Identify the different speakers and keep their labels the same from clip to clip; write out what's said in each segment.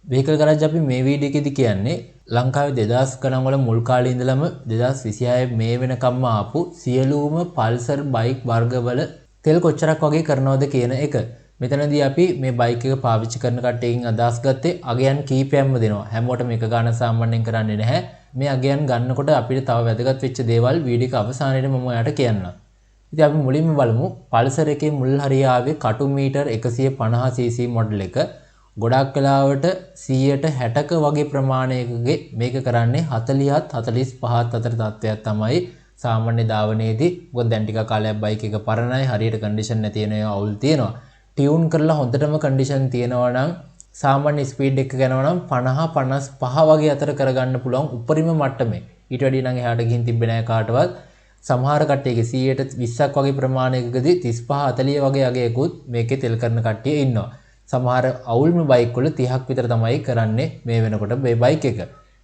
Speaker 1: vehicle garage අපි මේ video එකේදී කියන්නේ ලංකාවේ 2000 ගණන් වල මුල් කාලේ ඉඳලම 2026 මේ වෙනකම්ම ආපු සියලුම පල්සර් බයික් වර්ගවල තෙල් කොච්චරක් වගේ කරනවද කියන එක. මෙතනදී අපි මේ බයික් එක පාවිච්චි කරන කට්ටියකින් අදහස් ගත්තේ අගයන් කීපයක්ම දෙනවා. හැමෝටම එක ගාන සාමාන්‍යයෙන් කරන්නේ නැහැ. මේ අගයන් ගන්නකොට අපිට තව වැදගත් වෙච්ච දේවල් වීඩියෝ එක අවසානයේදී මම ඔයාලට කියන්නම්. ඉතින් අපි මුලින්ම බලමු පල්සර් එකේ මුල් හරිය ආවේ කටු මීටර් 150cc මොඩල් එක. ගොඩක් වෙලාවට 160ක වගේ ප්‍රමාණයකගේ මේක කරන්නේ 40ත් 45ත් අතර තත්ත්වයක් තමයි සාමාන්‍ය ධාවනයේදී. මොකද දැන් ටිකක් කාලයක් බයික් එක පරණයි, හරියට කන්ඩිෂන් නැති වෙන ඒවා අවුල් තියෙනවා. ටියුන් කරලා හොඳටම කන්ඩිෂන් තියෙනවා නම් සාමාන්‍ය ස්පීඩ් එක යනවා නම් 50 55 වගේ අතර කරගන්න පුළුවන් උපරිම මට්ටමේ. ඊට වැඩිය නම් එහාට ගිහින් තිබ්බේ නැහැ කාටවත්. සමහර කට්ටියගේ 120ක් වගේ ප්‍රමාණයකදී 35 40 වගේ අගයකුත් මේකේ තෙල් කරන කට්ටිය ඉන්නවා. සමහර අවුල්ම බයික් වල 30ක් විතර තමයි කරන්නේ මේ වෙනකොට මේ බයික් එක.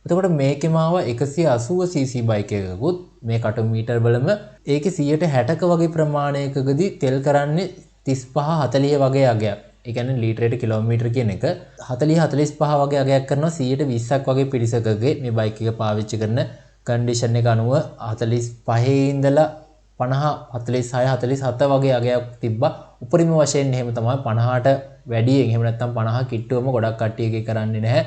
Speaker 1: එතකොට මේකෙම ආව 180cc බයික් එකකුත් මේ කටු මීටර් වලම ඒකේ 160ක වගේ ප්‍රමාණයකදී තෙල් කරන්නේ 35 40 වගේ අගයක්. ඒ කියන්නේ ලීටරයට කිලෝමීටර කියන එක 40 45 වගේ අගයක් කරනවා 120ක් වගේ පිරිසකගේ මේ බයික් එක පාවිච්චි කරන කන්ඩිෂන් එක අනුව 45 ඉඳලා 50 46 47 වගේ අගයක් තිබ්බා. උපරිම වශයෙන් එහෙම තමයි 50ට වැඩියෙන් එහෙම නැත්නම් 50 කිට්ටුවම ගොඩක් කට්ටියගේ කරන්නේ නැහැ.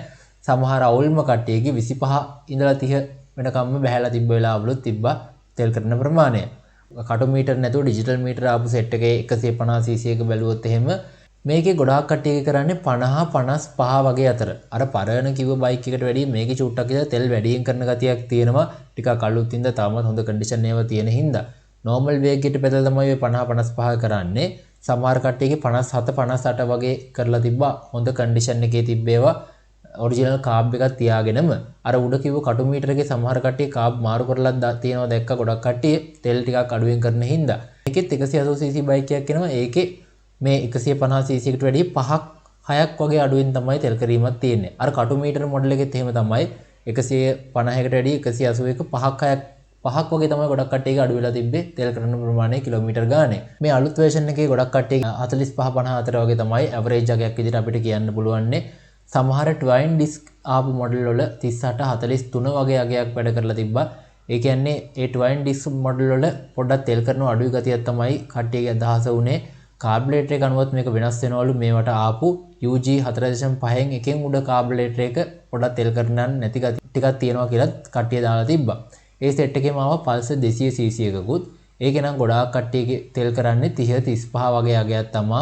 Speaker 1: සමහර අවුල්ම කට්ටියගේ 25 ඉඳලා 30 වෙනකම්ම බහැලා තිබ්බ වෙලාවලුත් තිබ්බා තෙල් කරන ප්‍රමාණය. කටු මීටර් නැතුව ඩිජිටල් මීටර ආපු සෙට් එකේ 150cc එක බැලුවොත් එහෙම මේකේ ගොඩාක් කට්ටියගේ කරන්නේ 50 55 වගේ අතර. අර පරණ කිව්ව බයික් එකට වැඩිය මේකේ චුට්ටක් ඉඳලා තෙල් වැඩියෙන් කරන ගතියක් තියෙනවා. ටිකක් අලුත් ඉඳලා තාමත් හොඳ කන්ඩිෂන් ඒවා තියෙන හින්දා. නෝමල් වේගයට බෙදලා තමයි ඔය 50 55 කරන්නේ. සමහර කට්ටියගේ 57 58 වගේ කරලා තිබ්බා. හොඳ කන්ඩිෂන් එකේ තිබ්බේවා ඔරිජිනල් කාබ් එකක් තියාගෙනම. අර උඩ කිව්ව කටු මීටර එකේ සමහර කට්ටිය කාබ් මාරු කරලා තියෙනවා දැක්ක ගොඩක් කට්ටිය තෙල් ටිකක් අඩුවෙන් කරන හින්දා. ඒකෙත් 180cc බයික් එකක් එනවා. ඒකේ මේ 150cc එකට වැඩිය 5ක් 6ක් වගේ අඩුවෙන් තමයි තෙල් කිරීමක් තියෙන්නේ. අර කටු මීටර මොඩල් එකෙත් එහෙම තමයි 150කට වැඩිය 181 5ක් වගේ තමයි ගොඩක් කට්ටියගේ අඩු වෙලා තිබ්බේ තෙල් කරන ප්‍රමාණය කිලෝමීටර් ගානේ. මේ අලුත් version එකේ ගොඩක් කට්ටිය 45 50 අතර වගේ තමයි ඇවරේජ් එකක් විදිහට අපිට කියන්න පුළුවන්නේ. සමහර ට්වයින් ඩිස්ක් ආපු මොඩල් වල 38 43 වගේ අගයක් වැඩ කරලා තිබ්බා. ඒ කියන්නේ ඒ ට්වයින් ඩිස්ක් මොඩල් වල පොඩ්ඩක් තෙල් කරන අඩුයි ගතියක් තමයි කට්ටියගේ අදහස උනේ. කාබ්ලේටර් එක අනුවත් මේක වෙනස් වෙනවලු. මේවට ආපු UG 4.5න් එකෙන් උඩ කාබ්ලේටර් එක පොඩ්ඩක් තෙල් කරන්න නැති ගතිය ටිකක් තියෙනවා කියලා කට්ටිය දාලා තිබ්බා. ඒ සෙට් එකේම ආව පල්සර් 200cc එකකුත්. ඒකේ නම් ගොඩාක් කට්ටියගේ තෙල් කරන්නේ 30 35 වගේ අගයක් තමයි.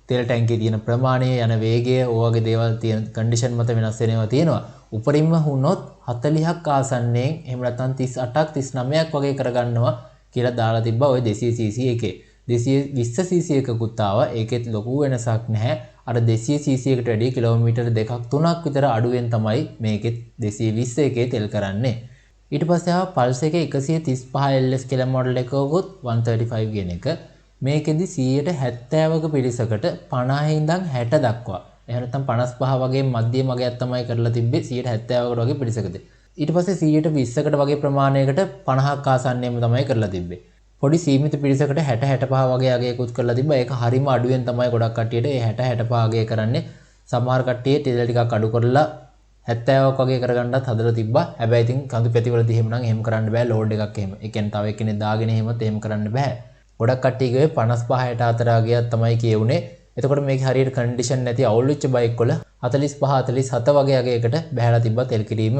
Speaker 1: තෙල් ටැංකියේ තියෙන ප්‍රමාණය යන වේගය ඔයගේ දේවල් තියෙන කන්ඩිෂන් මත වෙනස් වෙනවා තියෙනවා. උපරිම වුණොත් 40ක් ආසන්නයෙන් එහෙම නැත්නම් 38ක් 39ක් වගේ කරගන්නවා කියලා දාලා තිබ්බා ওই 200cc එකේ. 220cc එකකුත් ආවා. ඒකෙත් ලොකු වෙනසක් නැහැ. අර 200cc එකට වැඩිය කිලෝමීටර් 2ක් 3ක් විතර අඩුවෙන් තමයි මේකෙත් 220 එකේ තෙල් කරන්නේ. ඊට පස්සේ ආවා පල්ස් එකේ 135 LS කියලා මොඩල් එකකුත් 135 කියන එක. මේකෙදි 70ක පිරිසකට 50 ඉඳන් 60 දක්වා. එහෙම නැත්නම් 55 වගේ මධ්‍යම අගයක් තමයි කරලා තිබ්බේ 70කට වගේ පිරිසකද. ඊට පස්සේ 120කට වගේ ප්‍රමාණයකට 50ක් ආසන්නයෙන්ම තමයි කරලා තිබ්බේ. පොඩි සීමිත පිරිසකට 60 65 වගේ අගයකුත් කරලා තිබ්බා. ඒක හරිම අඩුවෙන් තමයි ගොඩක් කට්ටියට ඒ 60 65 අගය කරන්නේ. සමහර කට්ටිය තෙල් ටිකක් අඩු කරලා 70ක් වගේ කරගන්නත් හදලා තිබ්බා. හැබැයි ඉතින් කඳු පැතිවලදී එහෙම නම් එහෙම කරන්න බෑ ලෝඩ් එකක් එහෙම. ඒ කියන්නේ තව එක්කෙනෙක් දාගෙන එහෙම කරන්න බෑ. ගොඩක් කට්ටියගේ 55ට අතර අගයක් තමයි කියුනේ. එතකොට මේක හරියට කන්ඩිෂන් නැති අවුල් වෙච්ච බයික් වල 45 47 වගේ අගයකට බහැලා තිබ්බා තෙල් කිරීම.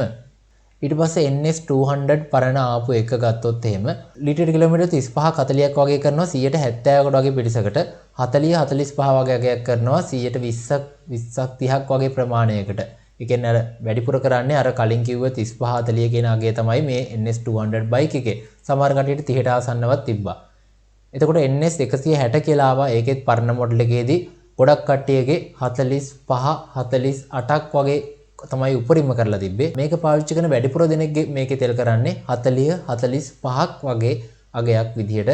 Speaker 1: ඊට පස්සේ NS 200 පරණ ආපු එක ගත්තොත් එහෙම ලීටර් කිලෝමීටර් 35 40ක් වගේ කරනවා 170කට වගේ පිරිසකට 40 45 වගේ අගයක් කරනවා 120ක් 20ක් 30ක් වගේ ප්‍රමාණයකට. ඒ කියන්නේ අර වැඩිපුර කරන්නේ අර කලින් කිව්ව 35 40 කියන අගය තමයි මේ NS 200 බයික් එකේ. සමහර කට්ටියට 30ට ආසන්නවත් තිබ්බා. එතකොට NS 160 කියලා ආවා. ඒකෙත් පරණ මොඩල් එකේදී ගොඩක් කට්ටියගේ 45 48ක් වගේ තමයි උපරිම කරලා තිබ්බේ. මේක පාවිච්චි කරන වැඩිපුර දෙනෙක්ගේ මේකේ තෙල් කරන්නේ 40 45ක් වගේ අගයක් විදිහට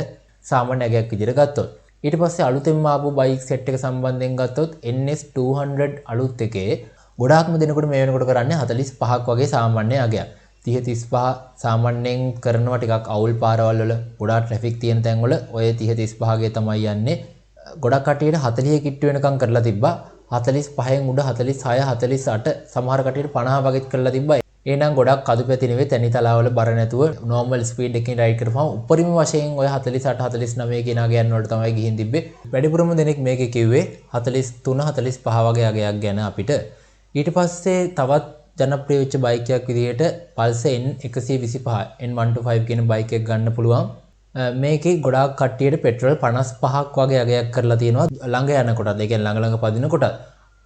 Speaker 1: සාමාන්‍ය අගයක් විදිහට ගත්තොත්. ඊට පස්සේ අලුතෙන්ම ආපු බයික් සෙට් එක සම්බන්ධයෙන් ගත්තොත් NS 200 අලුත් එකේ ගොඩාක්ම දෙනකොට මේ වෙනකොට කරන්නේ 45ක් වගේ සාමාන්‍ය අගයක්. 30 35 සාමාන්‍යයෙන් කරනවා ටිකක් අවුල් පාරවල් වල ගොඩාක් ට්‍රැෆික් තියෙන තැන්වල ඔය 30 35 ගේ තමයි යන්නේ. ගොඩක් කට්ටියට 40 කිට්ටු වෙනකම් කරලා තිබ්බා. 45න් උඩ 46 48 සමහර කටියට 50 වගේත් කරලා තිබ්බා. එහෙනම් ගොඩක් අඩු පැති නෙවෙයි තනිතලාවල බර නැතුව normal speed එකකින් රයිඩ් කරපුවම උඩරිම වශයෙන් ඔය 48 49 කියන අගයන් වලට තමයි ගිහින් තිබ්බේ. වැඩිපුරම දෙනෙක් මේකේ කිව්වේ 43 45 වගේ අගයක් ගැන අපිට. ඊට පස්සේ තවත් ජනප්‍රිය වෙච්ච බයික් එකක් විදිහට Pulsar N125 N125 කියන බයික් එක ගන්න පුළුවන්. මේකේ ගොඩාක් කට්ටියට පෙට්‍රල් 55ක් වගේ අගයක් කරලා තියෙනවා ළඟ යනකොටත්. ඒ කියන්නේ ළඟ පදිනකොටත්.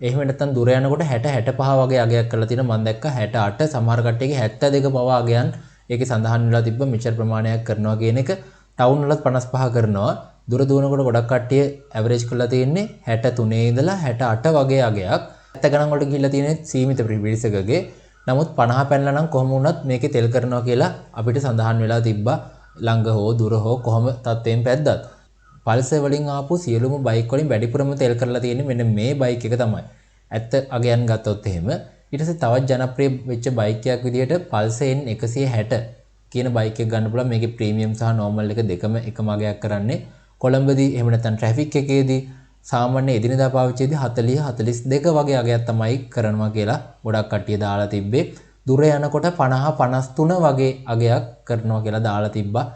Speaker 1: එහෙම නැත්නම් දුර යනකොට 60 65 වගේ අගයක් කරලා තියෙනවා. මම දැක්කා 68 සමහර කට්ටියගේ 72 පවා අගයන් ඒකේ සඳහන් වෙලා තිබ්බ මෙච්චර ප්‍රමාණයක් කරනවා කියන එක. ටවුන් වලත් 55 කරනවා. දුර දුවනකොට ගොඩක් කට්ටිය ඇවරේජ් කරලා තියෙන්නේ 63 ඉඳලා 68 වගේ අගයක්. 70 ගණන් වලට ගිහිල්ලා තියෙන්නේ සීමිත පිරිසකගේ. නමුත් 50 පැනලා නම් කොහොම වුණත් මේකේ තෙල් කරනවා කියලා අපිට සඳහන් වෙලා තිබ්බා. ළඟ හෝ දුර හෝ කොහොම තත්ත්වයෙන් පැද්දත්. Pulsar වලින් ආපු සියලුම බයික් වලින් වැඩිපුරම තෙල් කරලා තියෙන්නේ මෙන්න මේ බයික් එක තමයි. ඇත්ත අගයන් ගත්තොත් එහෙම. ඊට පස්සේ තවත් ජනප්‍රිය වෙච්ච බයික් එකක් විදිහට Pulsar N160 කියන බයික් එක ගන්න පුළුවන්. මේකේ ප්‍රීමියම් සහ නෝමල් එක දෙකම එකම අගයක් කරන්නේ. කොළඹදී එහෙම නැත්නම් ට්‍රැෆික් එකේදී සාමාන්‍ය එදිනදා පාවිච්චියේදී 40 42 වගේ අගයක් තමයි කරනවා කියලා ගොඩක් කට්ටිය දාලා තිබ්බේ. දුර යනකොට 50 53 වගේ අගයක් කරනවා කියලා දාලා තිබ්බා.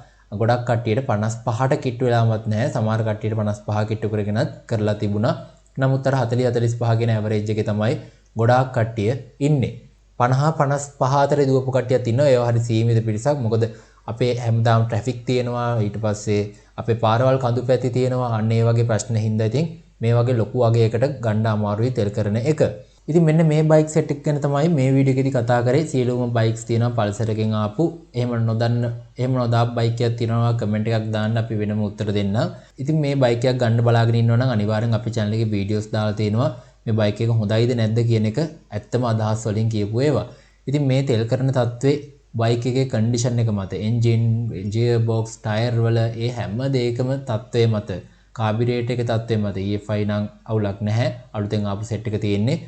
Speaker 1: ගොඩක් කට්ටියට 55ට කිට්ටු වෙලාමත් නැහැ. සමහර කට්ටියට 55 කිට්ටු කරගෙනත් කරලා තිබුණා. නමුත් අර 40 45 කියන ඇවරේජ් එකේ තමයි ගොඩාක් කට්ටිය ඉන්නේ. 50 55 අතර දුවපු කට්ටියක් ඉන්නවා. ඒවා හරි සීමිත පිරිසක්. මොකද අපේ හැමදාම ට්‍රැෆික් තියෙනවා. ඊට පස්සේ අපේ පාරවල් කඳු පැති තියෙනවා. අන්න ඒ වගේ ප්‍රශ්න හින්දා ඉතින් මේ වගේ ලොකු වගයකට ගන්න අමාරුයි තෙල් කරන එක. ඉතින් මෙන්න මේ බයික් සෙට් එක ගැන තමයි මේ වීඩියෝ එකේදී කතා කරේ. සියලුම බයික්ස් තියෙනවා Pulsar එකෙන් ආපු. එහෙම නොදාපු බයික් එකක් තියෙනවා කමෙන්ට් එකක් දාන්න අපි වෙනම උත්තර දෙන්නම්. ඉතින් මේ බයික් එකක් ගන්න බලාගෙන ඉන්නවා නම් අනිවාර්යෙන් අපේ channel එකේ වීඩියෝස් දාලා තියෙනවා. මේ බයික් එක හොඳයිද නැද්ද කියන එක ඇත්තම අදහස් වලින් කියපු ඒවා. ඉතින් මේ තෙල් කරන තත්ත්වේ බයික් එකේ කන්ඩිෂන් එක මත, එන්ජින්, ගියර් බොක්ස්, ටයර් වල ඒ හැම දෙයකම තත්ත්වය මත, කාබිරේටර් එකේ තත්ත්වය මත EFI නම් අවුලක් නැහැ. අලුතෙන් ආපු සෙට් එක තියෙන්නේ.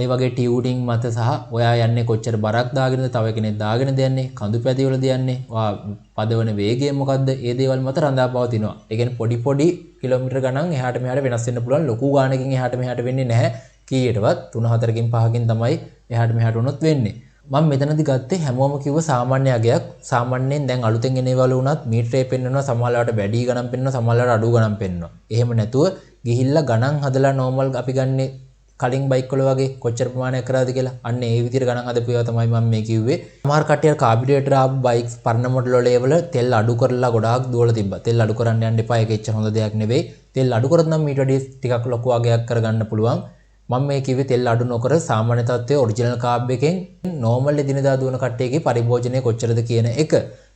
Speaker 1: ඒ වගේ ටියුනින් මත සහ ඔයා යන්නේ කොච්චර බරක් දාගෙනද, තව කෙනෙක් දාගෙනද යන්නේ, කඳු පැදි වලද යන්නේ, ඔයා පදවන වේගය මොකද්ද, ඒ දේවල් මත රඳා පවතිනවා. ඒ කියන්නේ පොඩි කිලෝමීටර ගණන් එහාට මෙහාට වෙනස් වෙන්න පුළුවන්. ලොකු ගානකින් එහාට මෙහාට වෙන්නේ නැහැ. කීයටවත් 3 4කින් 5කින් තමයි එහාට මෙහාට වුණොත් වෙන්නේ. මම මෙතනදී ගත්තේ හැමෝම කිව්ව සාමාන්‍ය අගයක්. සාමාන්‍යයෙන් දැන් අලුතෙන් එන ඒවල වුණත් මීටරේ පෙන්වනවා, සමහරවිට වැඩි ගණන් පෙන්වනවා, සමහරවිට අඩු ගණන් පෙන්වනවා. එහෙම නැතුව ගිහිල්ලා ගණන් හදලා නෝමල් අපි ගන්නේ කලින් බයික් වල වගේ කොච්චර ප්‍රමාණයක් කරාද කියලා. අන්න ඒ විදිහට ගණන් හදපු ඒවා තමයි මම මේ කිව්වේ. සමහර කට්ටිය කාබිරේටර් ආපු බයික්ස් පරණ මොඩල් වල ඒවල තෙල් අඩු කරලා ගොඩාක් දුවලා තිබ්බා. තෙල් අඩු කරන්න යන්න එපා. ඒක එච්චර හොඳ දෙයක් නෙවෙයි. තෙල් අඩු කරොත් නම් ඊට වඩා ටිකක් ලොකු වගයක් කරගන්න පුළුවන්. මම මේ කිව්වේ තෙල් අඩු නොකර සාමාන්‍ය තත්ත්වයේ ඔරිජිනල් කාබ් එකෙන් නෝමල් එදිනදා දුවන කට්ටියගේ පරිභෝජනය කොච්චරද කියන එක.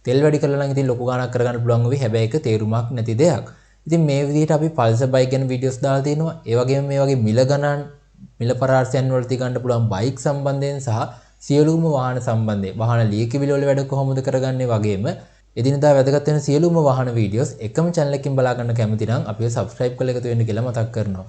Speaker 1: තෙල් වැඩි කරලා නම් ඉතින් ලොකු ගාණක් කරගන්න පුළුවන් වෙයි. හැබැයි ඒක තේරුමක් නැති දෙයක්. ඉතින් මේ විදිහට අපි Pulsar බයික් ගැන වීඩියෝස් දාලා තිනවා. ඒ වගේම මේ වගේ මිල ගණන්, මිල පරාර්ථයන් වලදී ගන්න පුළුවන් බයික් සම්බන්ධයෙන් සහ සියලුම වාහන සම්බන්ධයෙන්, වාහන ලියකියවිලි වල වැඩ කොහොමද කරගන්නේ වගේම එදිනදා වැදගත් වෙන සියලුම වාහන වීඩියෝස් එකම channel එකකින් බලා ගන්න කැමති නම් අපිව subscribe කරලා එකතු වෙන්න කියලා මතක් කරනවා.